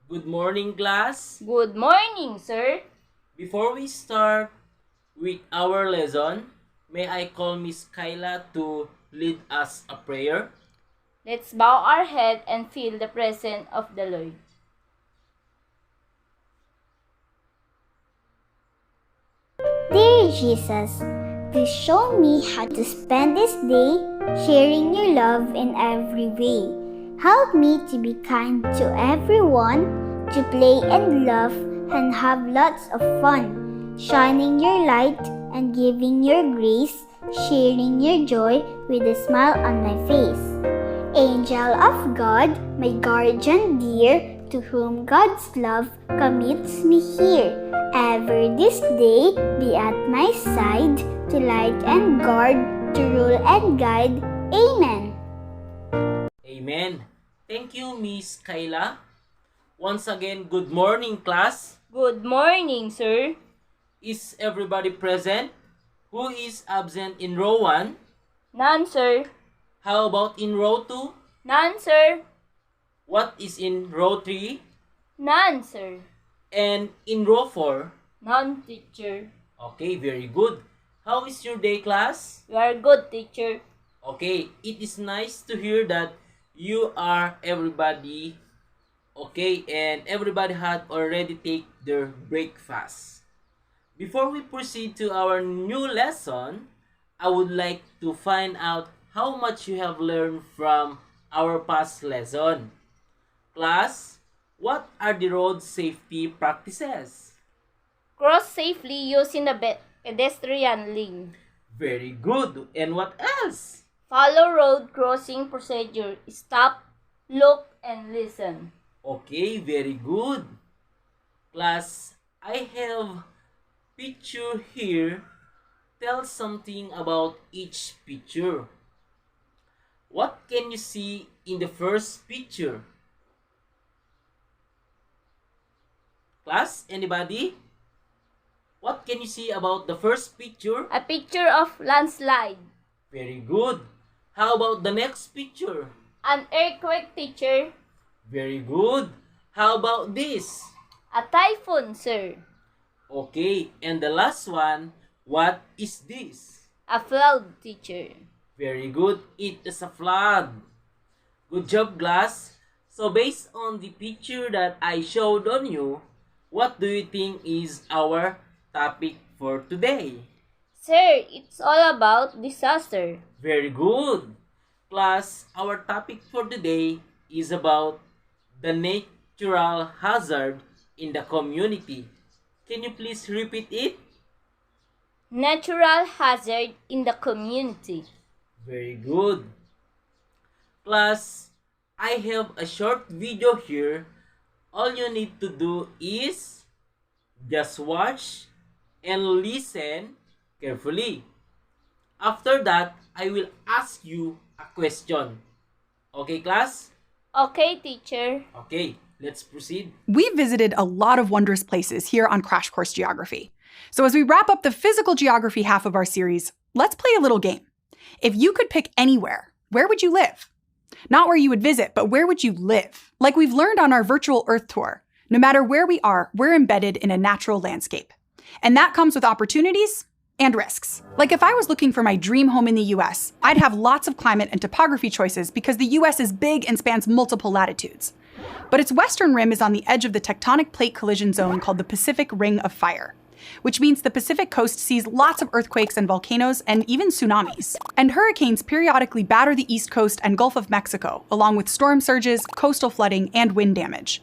Good morning, class. Good morning, sir. Before we start with our lesson, may I call Miss Kyla to lead us a prayer? Let's bow our head and feel the presence of the Lord. Dear Jesus, please show me how to spend this day sharing your love in every way. Help me to be kind to everyone, to play and laugh and have lots of fun, shining your light and giving your grace, sharing your joy with a smile on my face. Angel of God, my guardian dear, to whom God's love commits me here. Ever this day be at my side, to light and guard, to rule and guide. Amen. Amen. Thank you, Miss Kyla. Once again, good morning, class. Good morning, sir. Is everybody present? Who is absent in row 1? None, sir. How about in row 2? None, sir. What is in row 3? None, sir. And in row 4? None, teacher. Okay, very good. How is your day, class? You are good, teacher. Okay, it is nice to hear that you are everybody okay and everybody had already take their breakfast. Before we proceed to our new lesson, I would like to find out how much you have learned from our past lesson. Class, what are the road safety practices? Cross safely using the pedestrian lane. Very good. And what else? Follow road crossing procedure. Stop, look, and listen. Okay, very good. Class, I have picture here. Tell something about each picture. What can you see in the first picture? Class, anybody? What can you see about the first picture? A picture of landslide. Very good. How about the next picture? An earthquake, teacher. Very good. How about this? A typhoon, sir. Okay, and the last one, what is this? A flood, teacher. Very good. It is a flood. Good job, class. So based on the picture that I showed on you, what do you think is our topic for today? Sir, it's all about disaster. Very good. Class, our topic for today is about the natural hazard in the community. Can you please repeat it? Natural hazard in the community. Very good. Class, I have a short video here. All you need to do is just watch and listen carefully. After that, I will ask you a question. Okay, class? Okay, teacher. Okay, let's proceed. We've visited a lot of wondrous places here on Crash Course Geography. So as we wrap up the physical geography half of our series, let's play a little game. If you could pick anywhere, where would you live? Not where you would visit, but where would you live? Like we've learned on our virtual Earth tour, no matter where we are, we're embedded in a natural landscape. And that comes with opportunities and risks. Like if I was looking for my dream home in the US, I'd have lots of climate and topography choices because the US is big and spans multiple latitudes. But its western rim is on the edge of the tectonic plate collision zone called the Pacific Ring of Fire, which means the Pacific coast sees lots of earthquakes and volcanoes and even tsunamis. And hurricanes periodically batter the East Coast and Gulf of Mexico, along with storm surges, coastal flooding, and wind damage.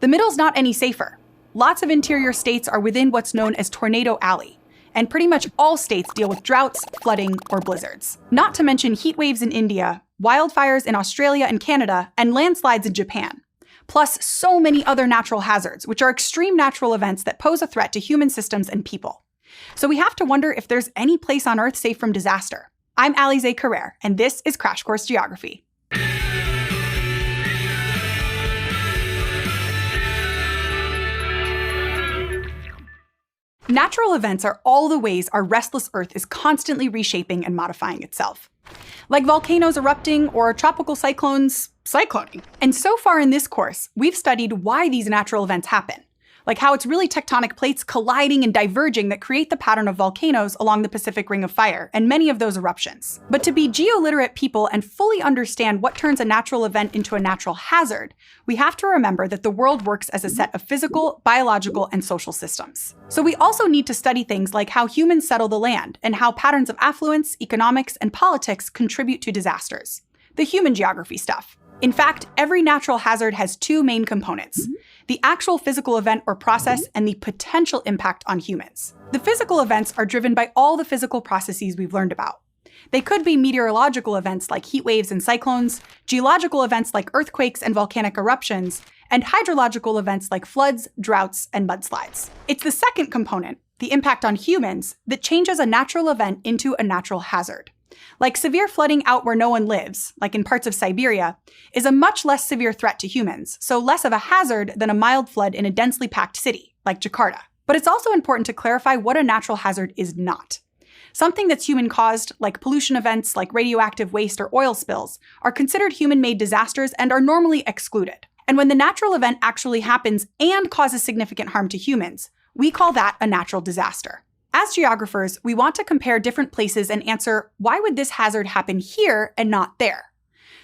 The middle's not any safer. Lots of interior states are within what's known as Tornado Alley, and pretty much all states deal with droughts, flooding, or blizzards. Not to mention heat waves in India, wildfires in Australia and Canada, and landslides in Japan. Plus so many other natural hazards, which are extreme natural events that pose a threat to human systems and people. So we have to wonder if there's any place on Earth safe from disaster. I'm Alize Carrere, and this is Crash Course Geography. Natural events are all the ways our restless Earth is constantly reshaping and modifying itself. Like volcanoes erupting or tropical cyclones, cycloning. And so far in this course, we've studied why these natural events happen, like how it's really tectonic plates colliding and diverging that create the pattern of volcanoes along the Pacific Ring of Fire and many of those eruptions. But to be geoliterate people and fully understand what turns a natural event into a natural hazard, we have to remember that the world works as a set of physical, biological, and social systems. So we also need to study things like how humans settle the land and how patterns of affluence, economics, and politics contribute to disasters. The human geography stuff. In fact, every natural hazard has two main components: the actual physical event or process and the potential impact on humans. The physical events are driven by all the physical processes we've learned about. They could be meteorological events like heat waves and cyclones, geological events like earthquakes and volcanic eruptions, and hydrological events like floods, droughts, and mudslides. It's the second component, the impact on humans, that changes a natural event into a natural hazard. Like severe flooding out where no one lives, like in parts of Siberia, is a much less severe threat to humans, so less of a hazard than a mild flood in a densely packed city, like Jakarta. But it's also important to clarify what a natural hazard is not. Something that's human-caused, like pollution events like radioactive waste or oil spills, are considered human-made disasters and are normally excluded. And when the natural event actually happens and causes significant harm to humans, we call that a natural disaster. As geographers, we want to compare different places and answer, why would this hazard happen here and not there?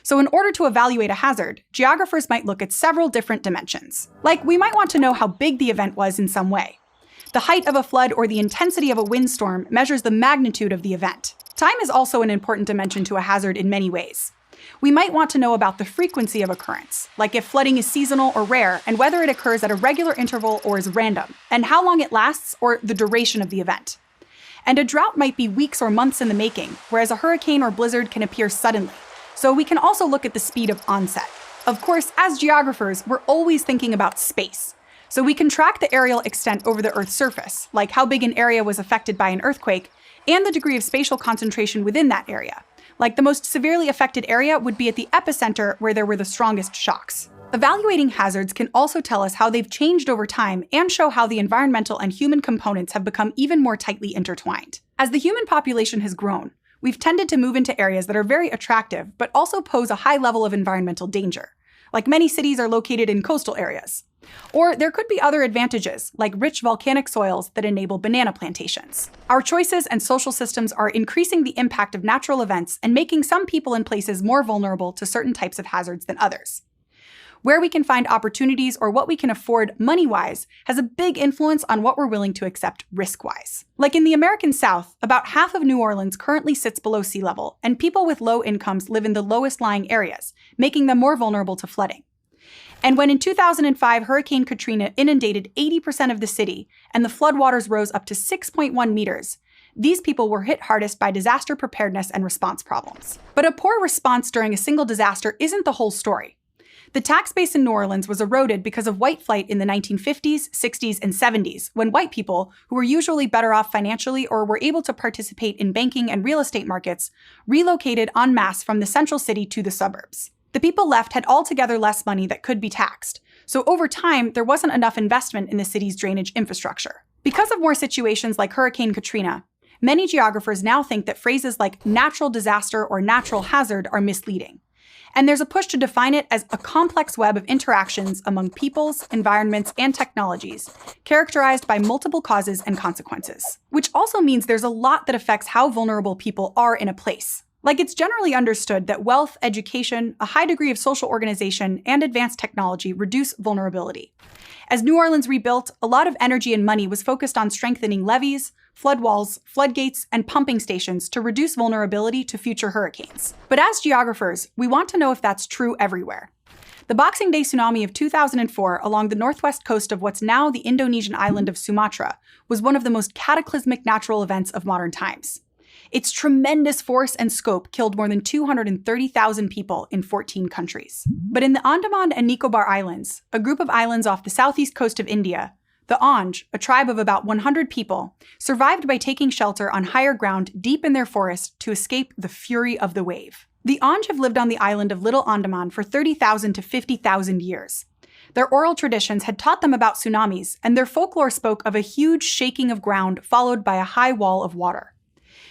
So in order to evaluate a hazard, geographers might look at several different dimensions. Like, we might want to know how big the event was in some way. The height of a flood or the intensity of a windstorm measures the magnitude of the event. Time is also an important dimension to a hazard in many ways. We might want to know about the frequency of occurrence, like if flooding is seasonal or rare, and whether it occurs at a regular interval or is random, and how long it lasts or the duration of the event. And a drought might be weeks or months in the making, whereas a hurricane or blizzard can appear suddenly. So we can also look at the speed of onset. Of course, as geographers, we're always thinking about space. So we can track the areal extent over the Earth's surface, like how big an area was affected by an earthquake, and the degree of spatial concentration within that area. Like, the most severely affected area would be at the epicenter where there were the strongest shocks. Evaluating hazards can also tell us how they've changed over time and show how the environmental and human components have become even more tightly intertwined. As the human population has grown, we've tended to move into areas that are very attractive but also pose a high level of environmental danger. Like, many cities are located in coastal areas. Or there could be other advantages, like rich volcanic soils that enable banana plantations. Our choices and social systems are increasing the impact of natural events and making some people and places more vulnerable to certain types of hazards than others. Where we can find opportunities or what we can afford money-wise has a big influence on what we're willing to accept risk-wise. Like in the American South, about half of New Orleans currently sits below sea level, and people with low incomes live in the lowest lying areas, making them more vulnerable to flooding. And when in 2005 Hurricane Katrina inundated 80% of the city and the floodwaters rose up to 6.1 meters, these people were hit hardest by disaster preparedness and response problems. But a poor response during a single disaster isn't the whole story. The tax base in New Orleans was eroded because of white flight in the 1950s, 60s, and 70s, when white people, who were usually better off financially or were able to participate in banking and real estate markets, relocated en masse from the central city to the suburbs. The people left had altogether less money that could be taxed, so over time, there wasn't enough investment in the city's drainage infrastructure. Because of more situations like Hurricane Katrina, many geographers now think that phrases like natural disaster or natural hazard are misleading. And there's a push to define it as a complex web of interactions among peoples, environments, and technologies, characterized by multiple causes and consequences. Which also means there's a lot that affects how vulnerable people are in a place. Like, it's generally understood that wealth, education, a high degree of social organization, and advanced technology reduce vulnerability. As New Orleans rebuilt, a lot of energy and money was focused on strengthening levees, flood walls, floodgates, and pumping stations to reduce vulnerability to future hurricanes. But as geographers, we want to know if that's true everywhere. The Boxing Day tsunami of 2004 along the northwest coast of what's now the Indonesian island of Sumatra was one of the most cataclysmic natural events of modern times. Its tremendous force and scope killed more than 230,000 people in 14 countries. But in the Andaman and Nicobar Islands, a group of islands off the southeast coast of India, the Onge, a tribe of about 100 people, survived by taking shelter on higher ground deep in their forest to escape the fury of the wave. The Onge have lived on the island of Little Andaman for 30,000 to 50,000 years. Their oral traditions had taught them about tsunamis, and their folklore spoke of a huge shaking of ground followed by a high wall of water.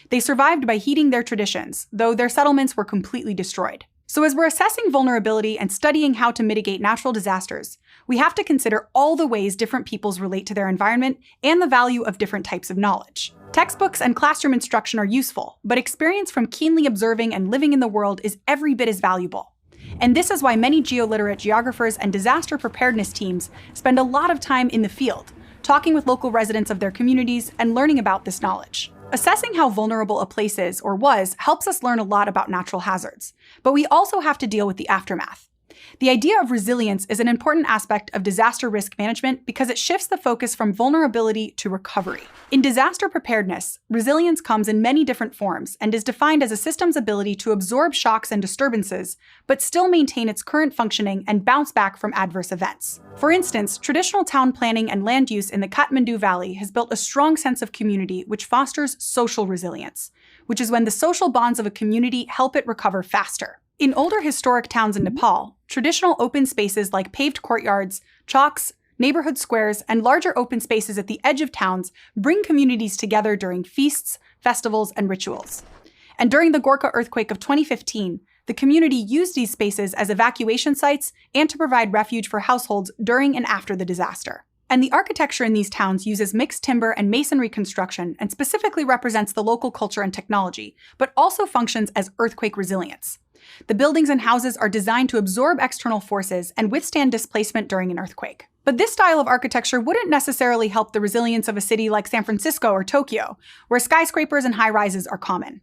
They survived by heeding their traditions, though their settlements were completely destroyed. So as we're assessing vulnerability and studying how to mitigate natural disasters, we have to consider all the ways different peoples relate to their environment and the value of different types of knowledge. Textbooks and classroom instruction are useful, but experience from keenly observing and living in the world is every bit as valuable. And this is why many geoliterate geographers and disaster preparedness teams spend a lot of time in the field, talking with local residents of their communities and learning about this knowledge. Assessing how vulnerable a place is or was helps us learn a lot about natural hazards, but we also have to deal with the aftermath. The idea of resilience is an important aspect of disaster risk management because it shifts the focus from vulnerability to recovery. In disaster preparedness, resilience comes in many different forms and is defined as a system's ability to absorb shocks and disturbances, but still maintain its current functioning and bounce back from adverse events. For instance, traditional town planning and land use in the Kathmandu Valley has built a strong sense of community which fosters social resilience, which is when the social bonds of a community help it recover faster. In older historic towns in Nepal, traditional open spaces like paved courtyards, chowks, neighborhood squares, and larger open spaces at the edge of towns bring communities together during feasts, festivals, and rituals. And during the Gorkha earthquake of 2015, the community used these spaces as evacuation sites and to provide refuge for households during and after the disaster. And the architecture in these towns uses mixed timber and masonry construction and specifically represents the local culture and technology, but also functions as earthquake resilience. The buildings and houses are designed to absorb external forces and withstand displacement during an earthquake. But this style of architecture wouldn't necessarily help the resilience of a city like San Francisco or Tokyo, where skyscrapers and high-rises are common.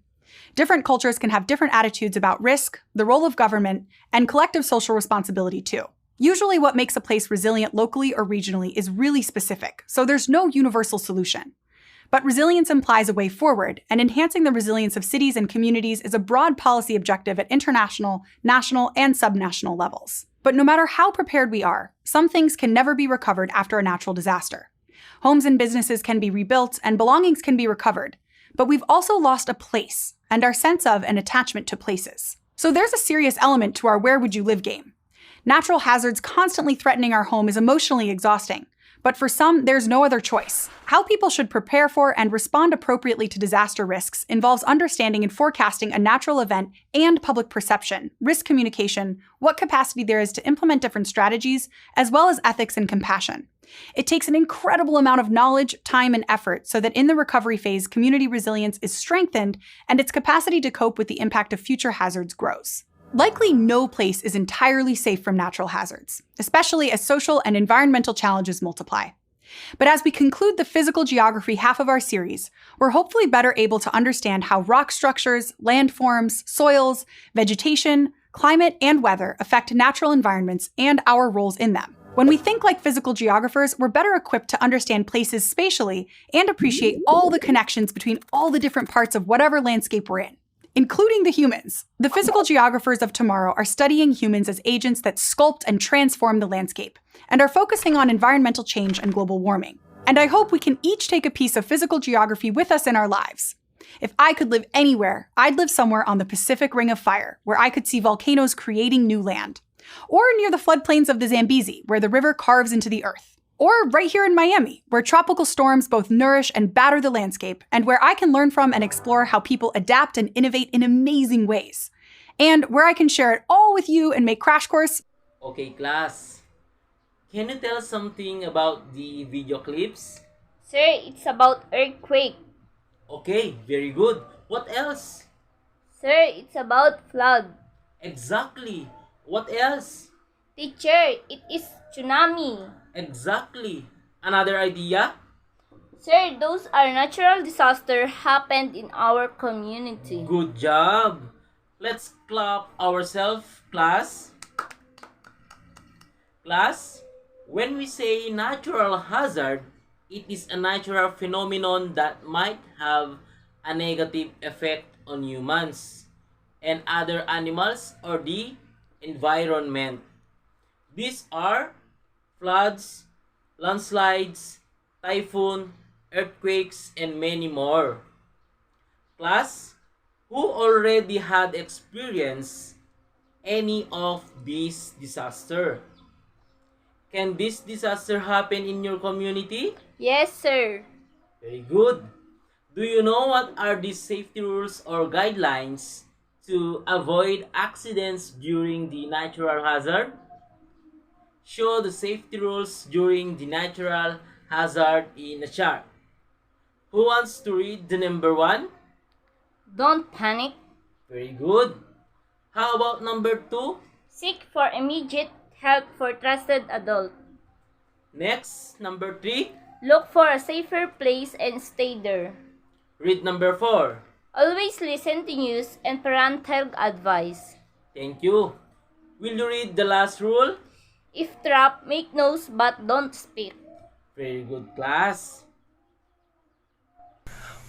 Different cultures can have different attitudes about risk, the role of government, and collective social responsibility too. Usually what makes a place resilient locally or regionally is really specific, so there's no universal solution. But resilience implies a way forward, and enhancing the resilience of cities and communities is a broad policy objective at international, national, and subnational levels. But no matter how prepared we are, some things can never be recovered after a natural disaster. Homes and businesses can be rebuilt, and belongings can be recovered. But we've also lost a place, and our sense of and attachment to places. So there's a serious element to our where would you live game. Natural hazards constantly threatening our home is emotionally exhausting. But for some, there's no other choice. How people should prepare for and respond appropriately to disaster risks involves understanding and forecasting a natural event and public perception, risk communication, what capacity there is to implement different strategies, as well as ethics and compassion. It takes an incredible amount of knowledge, time, and effort so that in the recovery phase, community resilience is strengthened and its capacity to cope with the impact of future hazards grows. Likely no place is entirely safe from natural hazards, especially as social and environmental challenges multiply. But as we conclude the physical geography half of our series, we're hopefully better able to understand how rock structures, landforms, soils, vegetation, climate, and weather affect natural environments and our roles in them. When we think like physical geographers, we're better equipped to understand places spatially and appreciate all the connections between all the different parts of whatever landscape we're in, including the humans. The physical geographers of tomorrow are studying humans as agents that sculpt and transform the landscape, and are focusing on environmental change and global warming. And I hope we can each take a piece of physical geography with us in our lives. If I could live anywhere, I'd live somewhere on the Pacific Ring of Fire, where I could see volcanoes creating new land. Or near the floodplains of the Zambezi, where the river carves into the earth. Or right here in Miami, where tropical storms both nourish and batter the landscape, and where I can learn from and explore how people adapt and innovate in amazing ways. And where I can share it all with you and make Crash Course. Okay, class. Can you tell something about the video clips? Sir, it's about earthquake. Okay, very good. What else? Sir, it's about flood. Exactly. What else? Teacher, it is tsunami. Exactly. Another idea? Sir, those are natural disasters happened in our community. Good job. Let's clap ourselves, class. Class, when we say natural hazard, it is a natural phenomenon that might have a negative effect on humans and other animals or the environment. These are floods, landslides, typhoon, earthquakes, and many more. Class, who already had experienced any of these disasters? Can this disaster happen in your community? Yes, sir. Very good. Do you know what are these safety rules or guidelines to avoid accidents during the natural hazard. Show the safety rules during the natural hazard in a chart. Who wants to read the number 1? Don't panic. Very good. How about number 2? Seek for immediate help for trusted adult. Next, number 3. Look for a safer place and stay there. Read number 4. Always listen to news and parental advice. Thank you. Will you read the last rule? If trapped, make noise but don't speak. Very good, class.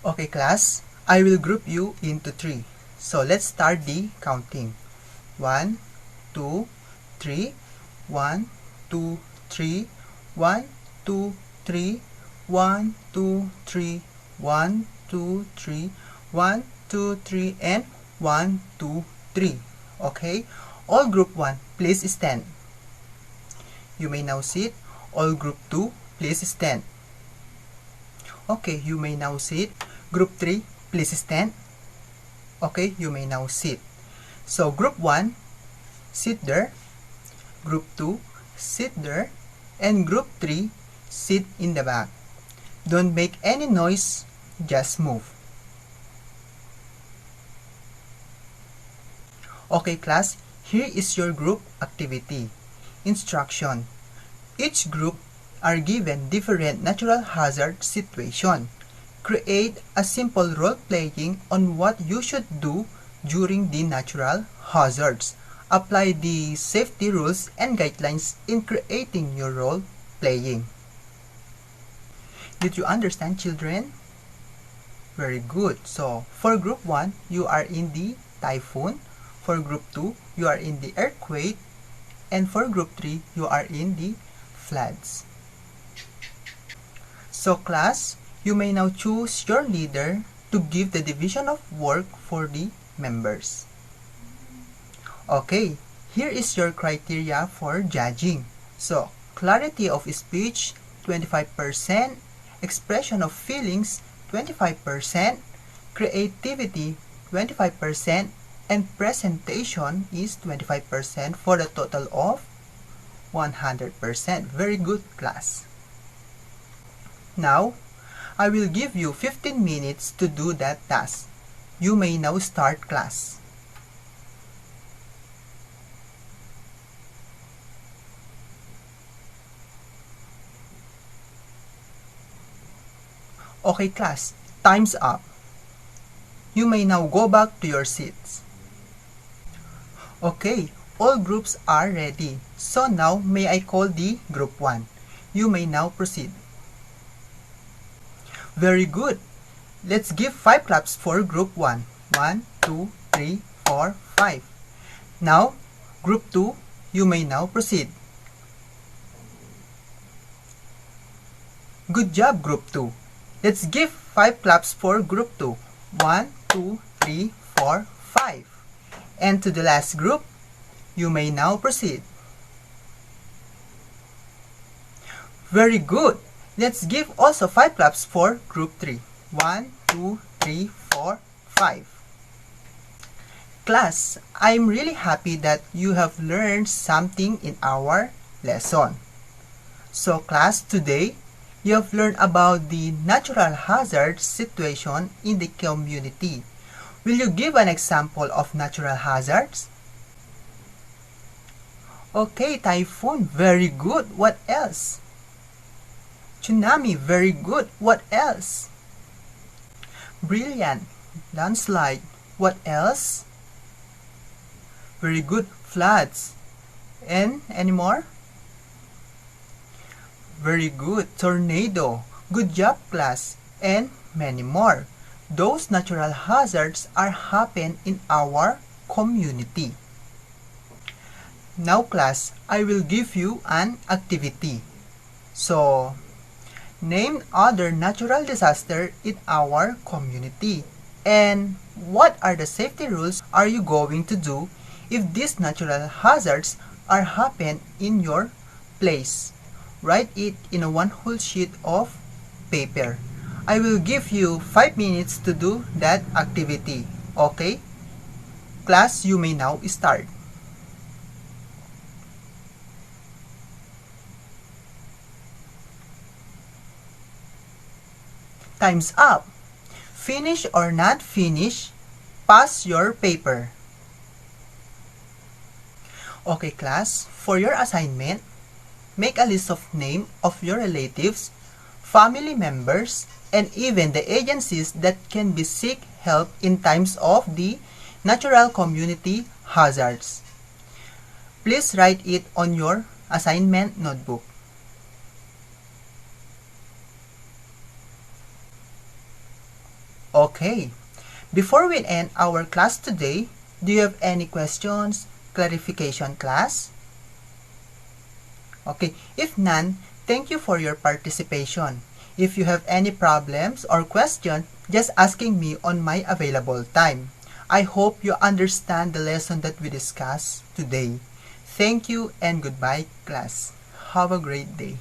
Okay, class, I will group you into 3. So let's start the counting. 1, 2, 3. 1, 2, 3. 1, 2, 3. 1, 2, 3. 1, 2, 3. 1, 2, 3. And 1, 2, 3. Okay, all group 1, please stand. You may now sit. All group 2, please stand. Okay, you may now sit. Group 3, please stand. Okay, you may now sit. So group 1, sit there. Group 2, sit there. And group 3, sit in the back. Don't make any noise, just move. Okay, class, here is your group activity. Instruction. Each group are given different natural hazard situation. Create a simple role-playing on what you should do during the natural hazards. Apply the safety rules and guidelines in creating your role-playing. Did you understand, children? Very good. So, for group 1, you are in the typhoon. For group 2, you are in the earthquake. And for group 3, you are in the floods. So class, you may now choose your leader to give the division of work for the members. Okay, here is your criteria for judging. So, clarity of speech, 25%, expression of feelings, 25%, creativity, 25%, and presentation is 25% for a total of 100%. Very good, class. Now, I will give you 15 minutes to do that task. You may now start class. Okay, class, time's up. You may now go back to your seats. Okay, all groups are ready. So now, may I call the group 1? You may now proceed. Very good. Let's give 5 claps for group 1. 1, 2, 3, 4, 5. Now, group 2, you may now proceed. Good job, group 2. Let's give 5 claps for group 2. 1, 2, 3, 4, 5. And to the last group, you may now proceed. Very good. Let's give also 5 claps for group 3. 1, 2, 3, 4, 5. Class, I'm really happy that you have learned something in our lesson. So class, today, you have learned about the natural hazard situation in the community. Will you give an example of natural hazards? Okay, typhoon, very good. What else? Tsunami, very good. What else? Brilliant. Landslide. What else? Very good. Floods. And any more? Very good. Tornado. Good job, class. And many more. Those natural hazards are happen in our community. Now, class, I will give you an activity. So, name other natural disaster in our community. And what are the safety rules are you going to do if these natural hazards are happen in your place? Write it in a one whole sheet of paper. I will give you 5 minutes to do that activity. Okay? Class, you may now start. Time's up. Finish or not finish, pass your paper. Okay, class, for your assignment, make a list of names of your relatives, family members, and even the agencies that can be seek help in times of the natural community hazards. Please write it on your assignment notebook. Okay, before we end our class today, do you have any questions, clarification, class? Okay, if none, thank you for your participation. If you have any problems or questions, just asking me on my available time. I hope you understand the lesson that we discussed today. Thank you and goodbye, class. Have a great day.